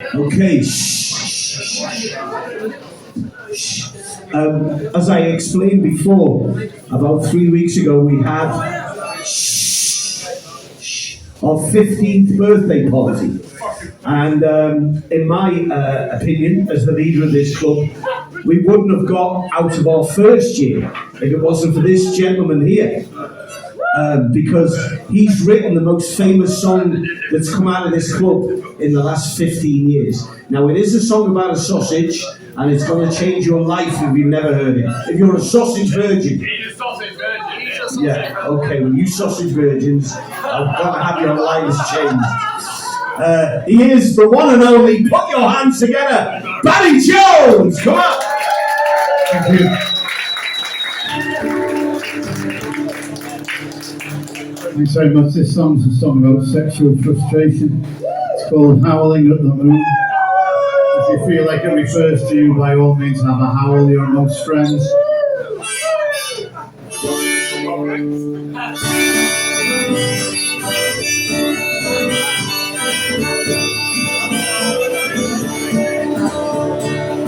Okay. As I explained before, about 3 weeks ago we had our 15th birthday party. And in my opinion, as the leader of this club, we wouldn't have got out of our first year if it wasn't for this gentleman here. Because he's written the most famous song that's come out of this club in the last 15 years. Now, it is a song about a sausage, and it's going to change your life if you've never heard it. If you're a sausage virgin. He's a sausage virgin. Yeah, okay, well, you sausage virgins, I've got to have your lives changed. He is the one and only, put your hands together, Barry Jones, come on! Thank you. Thanks very much. This song's a song about sexual frustration. It's called Howling at the Moon. If you feel like it refers to you, by all means have a howl, you're amongst friends.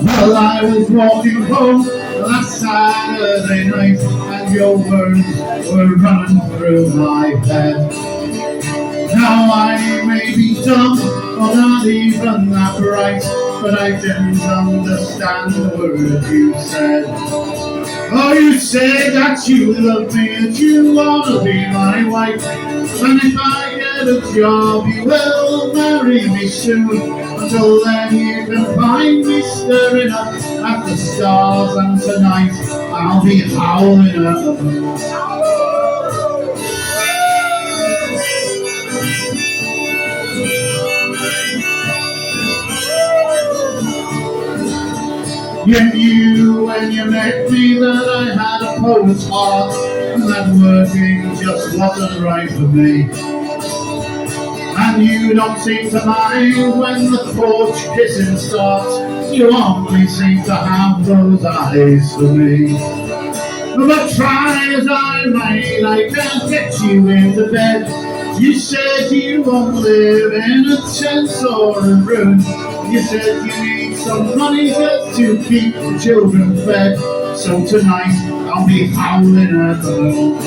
Well, I was walking home last Saturday night, and your words were running through my head. Now I may be dumb, or not even that bright, but I didn't understand the word you said. Oh, you said that you love me, that you want to be my wife, and if I get a job you will marry me soon. Until then you can find me staring up at the stars, and tonight I'll be howling at the moon. You knew when you met me that I had a poet's heart, and that working just wasn't right for me. And you don't seem to mind when the porch kissing starts, you only seem to have those eyes for me. But try as I might, I can't get you into bed. You said you won't live in a tent or a room. You said you need some money just to keep the children fed. So tonight I'll be howling at the moon.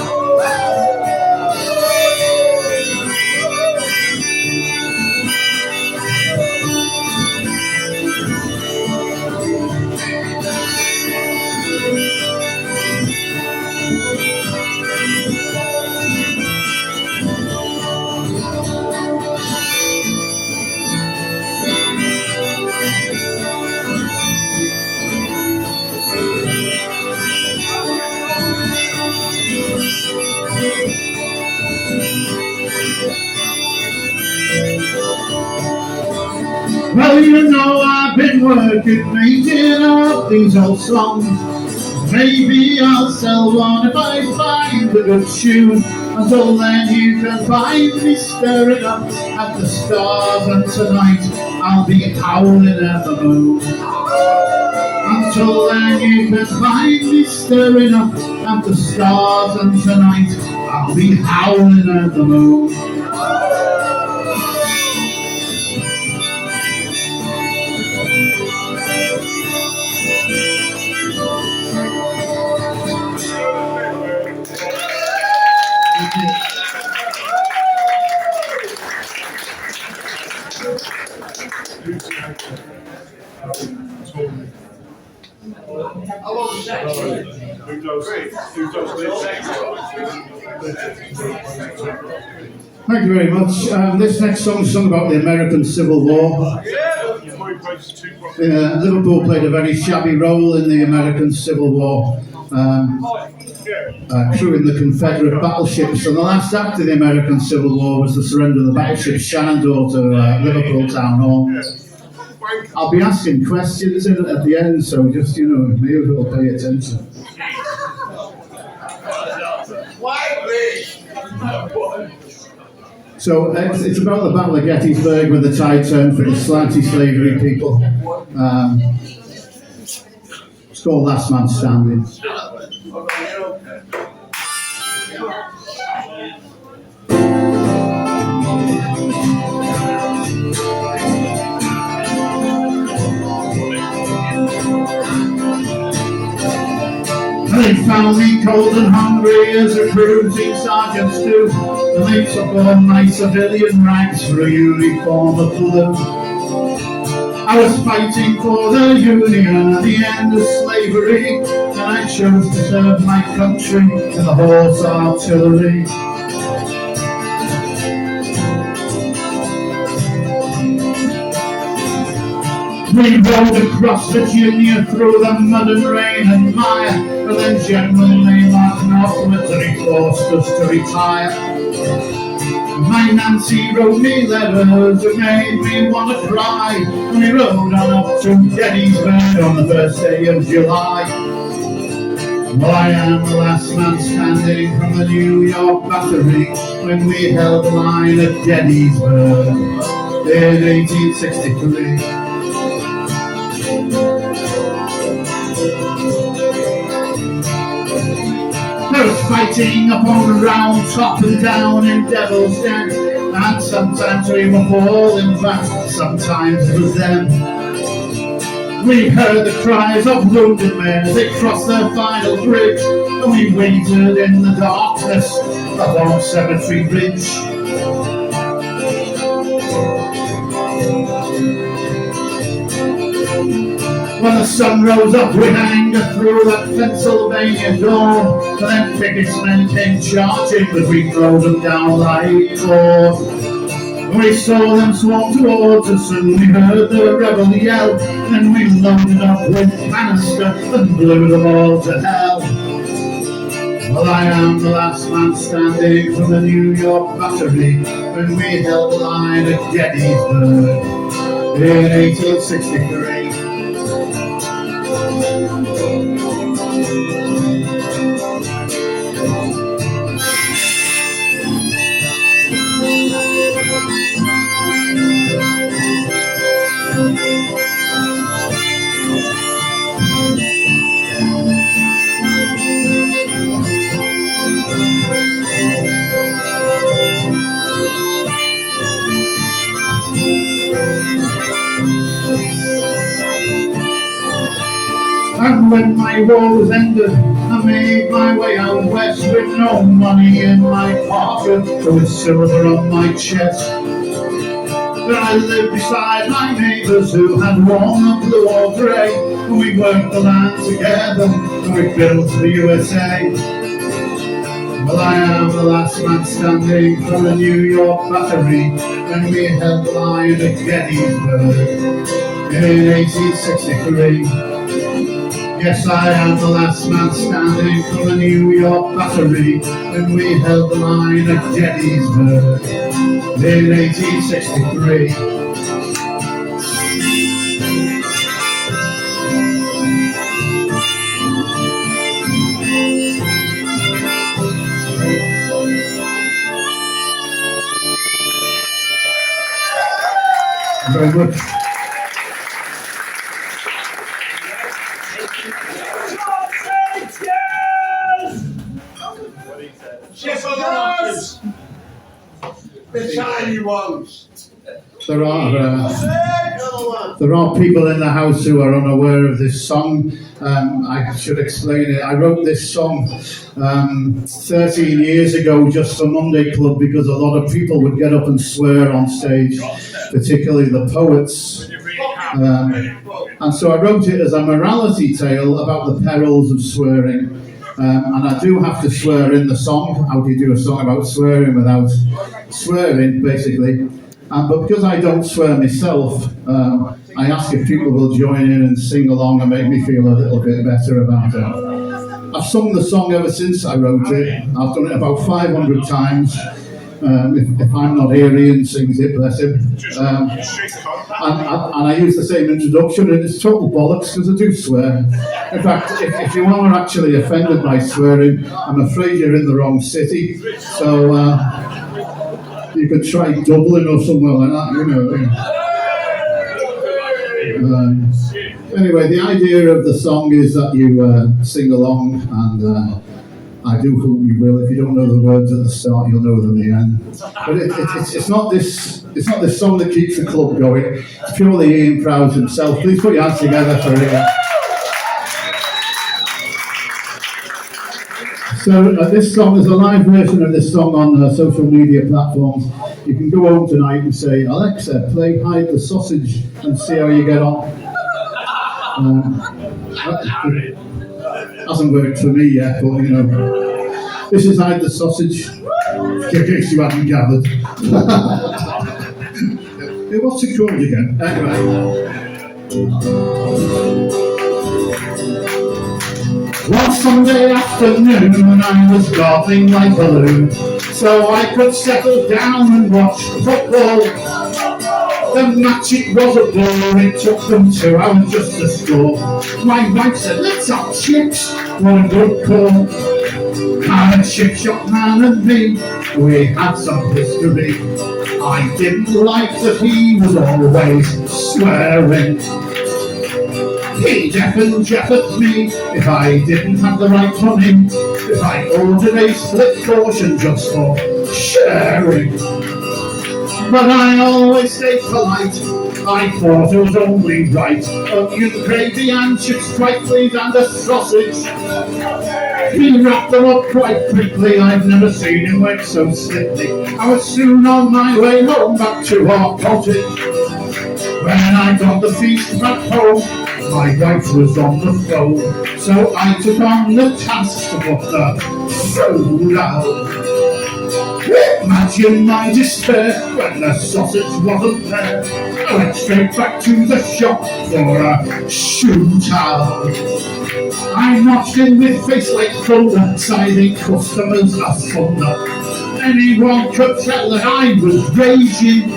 Well, you know I've been working, making up these old songs. Maybe I'll sell one if I find a good tune. Until then you can find me staring up at the stars, and tonight I'll be howling at the moon. Until then you can find me staring up at the stars, and tonight I'll be howling at the moon. Thank you very much. This next song is a song about the American Civil War. Liverpool played a very shabby role in the American Civil War, crewing the Confederate battleships. And the last act of the American Civil War was the surrender of the battleship Shenandoah to Liverpool Town Hall. I'll be asking questions at the end, so just, maybe we'll pay attention. So it's about the Battle of Gettysburg, when the tide turned for the anti-slavery people. It's called Last Man Standing. They found me cold and hungry as a cruising sergeants do, and they took all my civilian rags for a uniform of blue. I was fighting for the Union and the end of slavery, and I chose to serve my country in the horse artillery. We rode across Virginia through the mud and rain and mire, and then General Lee marched northwards and he forced us to retire. My Nancy wrote me letters that made me want to cry, and we rode on up to Gettysburg on the first day of July. Well, I am the last man standing from the New York battery when we held the line at Gettysburg in 1863. I was fighting up on the round top and down in Devil's Den, and sometimes we were falling back, sometimes it was them. We heard the cries of wounded men as they crossed their final bridge, and we waited in the darkness along Cemetery Ridge. When the sun rose up with anger through that Pennsylvania dawn, and then Pickett's men came charging, but we drove them down like corn. We saw them swarm towards us, and we heard the rebel yell, and we loaded up with canister and blew them all to hell. Well, I am the last man standing from the New York battery when we held the line at Gettysburg in 1863. And when my war was ended, I made my way out west with no money in my pocket, but with silver on my chest. But I lived beside my neighbours who had worn the blue or grey, and we worked the land together, and we built the USA. Well, I am the last man standing from the New York battery when we held the line at Gettysburg in 1863. Yes, I am the last man standing from the New York battery when we held the line at Gettysburg in 1863. Very much. Yes! The tiny ones. There are people in the house who are unaware of this song. I should explain it. I wrote this song 13 years ago just for Monday Club because a lot of people would get up and swear on stage, particularly the poets. And so I wrote it as a morality tale about the perils of swearing. And I do have to swear in the song. How do you do a song about swearing without swearing, basically? But because I don't swear myself, I ask if people will join in and sing along and make me feel a little bit better about it. I've sung the song ever since I wrote it. I've done it about 500 times. If I'm not here, Ian sings it, bless him. And I use the same introduction, and it's total bollocks because I do swear. In fact, if you are actually offended by swearing, I'm afraid you're in the wrong city. So you could try Dublin or somewhere like that, you know. Anyway, the idea of the song is that you sing along, and I do hope you will. If you don't know the words at the start, you'll know them at the end. But it's not this song that keeps the club going. It's purely Ian Prowse himself. Please put your hands together for Ian. So this song is a live version of this song on social media platforms. You can go home tonight and say, Alexa, play Hide the Sausage and see how you get on. Hasn't worked for me yet, but you know. This is Hide the Sausage, in case you haven't gathered. What's it called again? Anyway. One Sunday afternoon I was gardening my balloon so I could settle down and watch football. The match, it was a bore, it took them 2 hours just to score. My wife said, let's have chips, what a good call. And a chip shop man and me, we had some history. I didn't like that he was always swearing. He deaf and jeff at me if I didn't have the right money, if I ordered a split portion just for sharing. But I always stayed polite, I thought it was only right. Onion gravy and chips quite please and a sausage. He wrapped them up quite quickly, I've never seen him work so slickly. I was soon on my way home back to our cottage. When I got the feast back home, my wife was on the phone, so I took on the task to put the food out. Imagine my despair when the sausage wasn't there. I went straight back to the shop for a shootout. I marched in with face like thunder, sizing customers asunder. Anyone could tell that I was raging.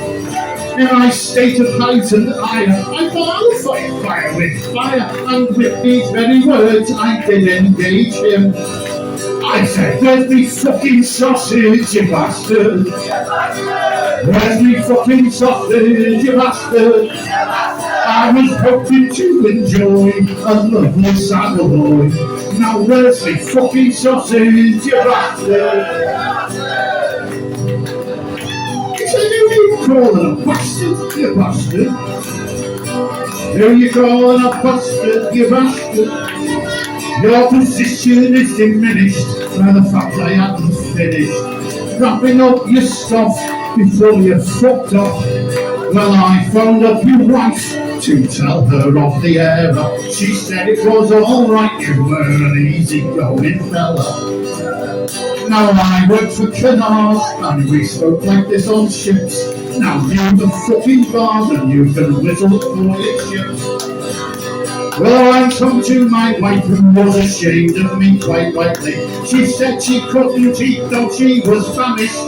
In my state of heightened ire, I thought I'll fight fire with fire, and with these very words I did engage him. I said, where's me fucking sausage, you bastard? Where's me fucking sausage, you bastard? I was hoping to enjoy a lovely saddle boy. Now where's me fucking sausage, you bastard? Calling a bastard, you bastard. Who you calling a bastard, you bastard? Your position is diminished by the fact I hadn't finished wrapping up your stuff before you fucked up. Well, I phoned up your wife to tell her of the error. She said it was alright, you were an easy-going fella. Now I work for Canars, and we spoke like this on ships. Now you the fucking bars, and you can whistle for your ships. Well, I come to my wife, who was ashamed of me quite rightly. She said she couldn't eat, though she was famished.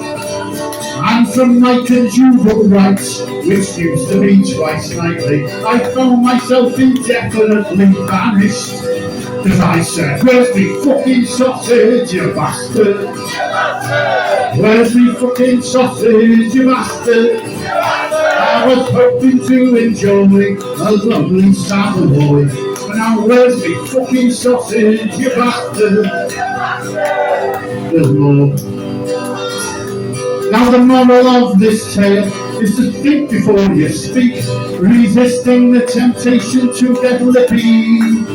And from my conjugal rights, which used to be twice nightly, I found myself indefinitely banished. Cause I said, where's me fucking sausage, you bastard? Where's me fucking sausage, you bastard? I was hoping to enjoy a lovely saddle boy. Now where's me fucking sausage, you bastard? There's more. Now the moral of this tale is to think before you speak, resisting the temptation to get lippy.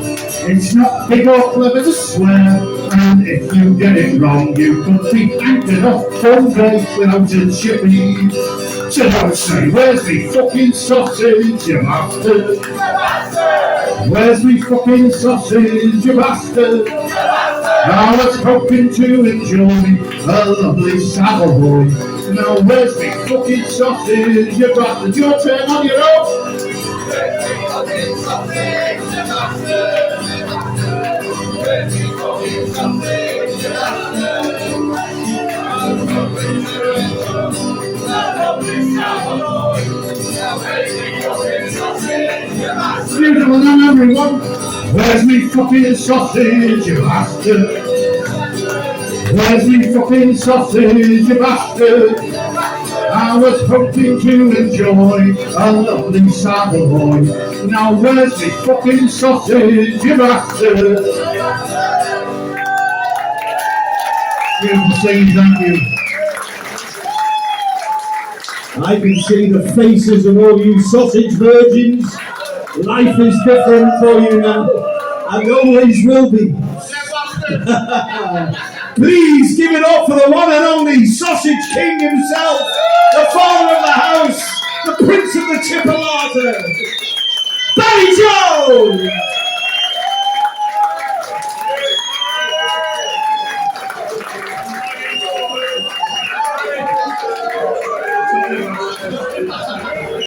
It's not big or clever to swear, and if you get it wrong, you could be anchored off Bombay without a chippy. So don't say, where's me fucking sausage, you bastard? Where's me fucking sausage, you bastard? I was hoping to enjoy a lovely saddle boy. Now where's me fucking sausage, you bastard? Your turn on your own. Beautiful now everyone. Where's me fucking sausage, you bastard? Where's me fucking sausage, you bastard? I was hoping to enjoy a lovely saddle boy. Now where's me fucking sausage, you bastard? Beautiful singing, thank you. I can see the faces of all you sausage virgins. Life is different for you now, and always will be. Please give it up for the one and only Sausage King himself, the father of the house, the prince of the Chipper